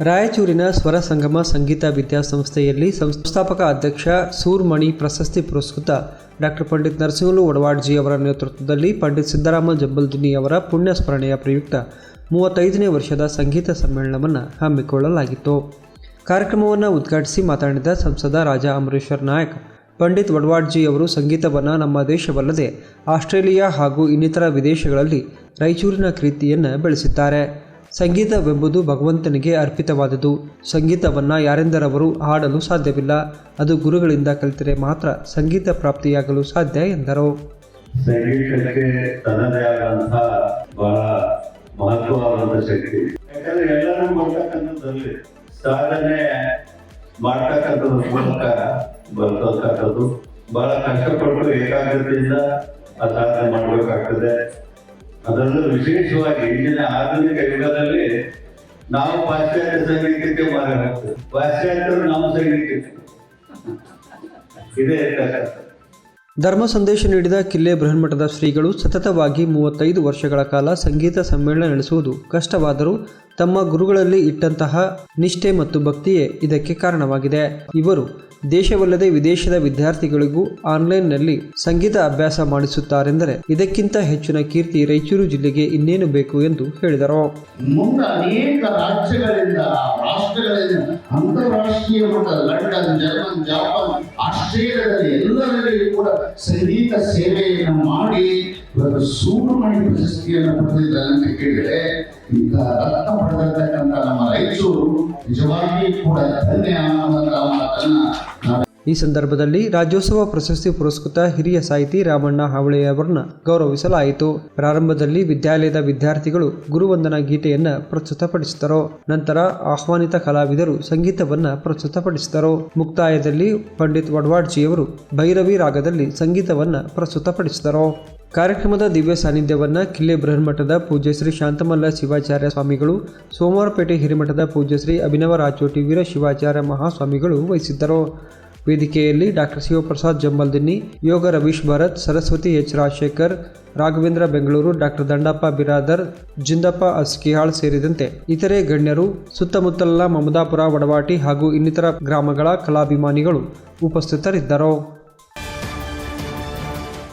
ರಾಯಚೂರಿನ ಸ್ವರ ಸಂಗಮ ಸಂಗೀತ ವಿದ್ಯಾಸಂಸ್ಥೆಯಲ್ಲಿ ಸಂಸ್ಥಾಪಕ ಅಧ್ಯಕ್ಷ ಸೂರ್ಮಣಿ ಪ್ರಶಸ್ತಿ ಪುರಸ್ಕೃತ ಡಾಕ್ಟರ್ ಪಂಡಿತ್ ನರಸಿಂಹಲು ವಡವಾಡ್ಜಿ ಅವರ ನೇತೃತ್ವದಲ್ಲಿ ಪಂಡಿತ್ ಸಿದ್ದರಾಮ ಜಂಬಲ್ದಿನ್ನಿ ಅವರ ಪುಣ್ಯ ಸ್ಮರಣೆಯ ಪ್ರಯುಕ್ತ 35ನೇ ವರ್ಷದ ಸಂಗೀತ ಸಮ್ಮೇಳನವನ್ನು ಹಮ್ಮಿಕೊಳ್ಳಲಾಗಿತ್ತು. ಕಾರ್ಯಕ್ರಮವನ್ನು ಉದ್ಘಾಟಿಸಿ ಮಾತನಾಡಿದ ಸಂಸದ ರಾಜಾ ಅಮರೇಶ್ವರ್ ನಾಯಕ್, ಪಂಡಿತ್ ವಡವಾಡ್ಜಿ ಅವರು ಸಂಗೀತವನ್ನು ನಮ್ಮ ದೇಶವಲ್ಲದೆ ಆಸ್ಟ್ರೇಲಿಯಾ ಹಾಗೂ ಇನ್ನಿತರ ವಿದೇಶಗಳಲ್ಲಿ ರಾಯಚೂರಿನ ಕೀರ್ತಿಯನ್ನು ಬೆಳೆಸಿದ್ದಾರೆ. ಸಂಗೀತವೆಂಬುದು ಭಗವಂತನಿಗೆ ಅರ್ಪಿತವಾದುದು. ಸಂಗೀತವನ್ನು ಯಾರೆಂದರವರು ಹಾಡಲು ಸಾಧ್ಯವಿಲ್ಲ. ಅದು ಗುರುಗಳಿಂದ ಕಲಿತರೆ ಮಾತ್ರ ಸಂಗೀತ ಪ್ರಾಪ್ತಿಯಾಗಲು ಸಾಧ್ಯ ಎಂದರು. ಸಂಗೀತಕ್ಕೆ ತನ್ನದೇ ಆದಂತಹ ಬಹಳ ಮಹತ್ವವಾದಂತಹ ಶಕ್ತಿ. ಯಾಕಂದ್ರೆ ಎಲ್ಲರೂ ಬರ್ತಕ್ಕಂಥದ್ದಲ್ಲಿ ಸಾಧನೆ ಮಾಡ್ತಕ್ಕಂಥದ್ದು ಮೂಲಕ ಬರ್ತಕ್ಕಂಥದ್ದು ಬಹಳ ಕಷ್ಟಪಟ್ಟು ಏಕಾಗ್ರತೆಯಿಂದ ಆ ಸಾಧನೆ ಮಾಡಬೇಕಾಗ್ತದೆ. ಅದರಲ್ಲೂ ವಿಶೇಷವಾಗಿ ಇಂದಿನ ಆಧುನಿಕ ಯುಗದಲ್ಲಿ ನಾವು ಪಾಶ್ಚಾತ್ಯ ಸಂಗೀತಕ್ಕೆ ಮಾರಾಗ್ತದೆ, ಪಾಶ್ಚಾತ್ಯರು ನಮ್ಮ ಸಂಗೀತಕ್ಕೆ ಇದೇ ಇರ್ತಕ್ಕಂಥ. ಧರ್ಮ ಸಂದೇಶ ನೀಡಿದ ಕಿಲ್ಲೆ ಬೃಹನ್ಮಠದ ಶ್ರೀಗಳು ಸತತವಾಗಿ 35 ವರ್ಷಗಳ ಕಾಲ ಸಂಗೀತ ಸಮ್ಮೇಳನ ನಡೆಸುವುದು ಕಷ್ಟವಾದರೂ ತಮ್ಮ ಗುರುಗಳಲ್ಲಿ ಇಟ್ಟಂತಹ ನಿಷ್ಠೆ ಮತ್ತು ಭಕ್ತಿಯೇ ಇದಕ್ಕೆ ಕಾರಣವಾಗಿದೆ. ಇವರು ದೇಶವಲ್ಲದೆ ವಿದೇಶದ ವಿದ್ಯಾರ್ಥಿಗಳಿಗೂ ಆನ್ಲೈನ್ನಲ್ಲಿ ಸಂಗೀತ ಅಭ್ಯಾಸ ಮಾಡಿಸುತ್ತಾರೆಂದರೆ ಇದಕ್ಕಿಂತ ಹೆಚ್ಚಿನ ಕೀರ್ತಿ ರಾಯಚೂರು ಜಿಲ್ಲೆಗೆ ಇನ್ನೇನು ಬೇಕು ಎಂದು ಹೇಳಿದರು. ಮುಂದೆ ಅನೇಕ ರಾಜ್ಯಗಳಿಂದ, ರಾಷ್ಟ್ರಗಳಿಂದ, ಅಂತಾರಾಷ್ಟ್ರೀಯ ಮಟ್ಟದ ಲಂಡನ್, ಜರ್ಮನ್, ಜಪಾನ್, ಆಸ್ಟ್ರೇಲಿಯಾದಲ್ಲಿ ಎಲ್ಲರಿಗೂ ಕೂಡ ಸಂಗೀತ ಸೇವೆಯನ್ನು ಮಾಡಿ ಇವತ್ತು ಸೂರ್ಮಣಿ ಪ್ರಶಸ್ತಿಯನ್ನು ಪಡೆದಿದ್ದಾರೆ ಅಂತ ಕೇಳಿದ್ರೆ ಇಂಥ ರತ್ನ ಪಡೆದಿರ್ತಕ್ಕಂಥ ನಮ್ಮ ರಾಯಚೂರು ನಿಜವಾಗಿ ಕೂಡ ಧನ್ಯ ಅನ್ನುವಂತಹ ಮಾತನ್ನ. ಈ ಸಂದರ್ಭದಲ್ಲಿ ರಾಜ್ಯೋತ್ಸವ ಪ್ರಶಸ್ತಿ ಪುರಸ್ಕೃತ ಹಿರಿಯ ಸಾಹಿತಿ ರಾಮಣ್ಣ ಹಾವಳೆಯವರನ್ನ ಗೌರವಿಸಲಾಯಿತು. ಪ್ರಾರಂಭದಲ್ಲಿ ವಿದ್ಯಾಲಯದ ವಿದ್ಯಾರ್ಥಿಗಳು ಗುರುವಂದನಾ ಗೀತೆಯನ್ನ ಪ್ರಸ್ತುತಪಡಿಸಿದರು. ನಂತರ ಆಹ್ವಾನಿತ ಕಲಾವಿದರು ಸಂಗೀತವನ್ನ ಪ್ರಸ್ತುತಪಡಿಸಿದರು. ಮುಕ್ತಾಯದಲ್ಲಿ ಪಂಡಿತ್ ವಡವಾಡ್ಜಿಯವರು ಭೈರವಿ ರಾಗದಲ್ಲಿ ಸಂಗೀತವನ್ನ ಪ್ರಸ್ತುತಪಡಿಸಿದರು. ಕಾರ್ಯಕ್ರಮದ ದಿವ್ಯ ಸಾನ್ನಿಧ್ಯವನ್ನ ಕಿಲ್ಲೆ ಬೃಹನ್ಮಠದ ಪೂಜ್ಯ ಶ್ರೀ ಶಾಂತಮಲ್ಲ ಶಿವಾಚಾರ್ಯ ಸ್ವಾಮಿಗಳು, ಸೋಮವಾರಪೇಟೆ ಹಿರೇಮಠದ ಪೂಜ್ಯ ಶ್ರೀ ಅಭಿನವ ರಾಚೋಟಿ ವೀರ ಶಿವಾಚಾರ್ಯ ಮಹಾಸ್ವಾಮಿಗಳು ವಹಿಸಿದ್ದರು. ವೇದಿಕೆಯಲ್ಲಿ ಡಾಕ್ಟರ್ ಶಿವಪ್ರಸಾದ್ ಜಂಬಲ್ದಿನ್ನಿ, ಯೋಗ ರವೀಶ್ ಭರತ್, ಸರಸ್ವತಿ ಎಚ್ ರಾಜಶೇಖರ್, ರಾಘವೇಂದ್ರ ಬೆಂಗಳೂರು, ಡಾಕ್ಟರ್ ದಂಡಪ್ಪ ಬಿರಾದರ್, ಜಿಂದಪ್ಪ ಅಸ್ಕಿಹಾಳ್ ಸೇರಿದಂತೆ ಇತರೆ ಗಣ್ಯರು, ಸುತ್ತಮುತ್ತಲ ಮಮದಾಪುರ, ವಡವಾಟಿ ಹಾಗೂ ಇನ್ನಿತರ ಗ್ರಾಮಗಳ ಕಲಾಭಿಮಾನಿಗಳು ಉಪಸ್ಥಿತರಿದ್ದರು.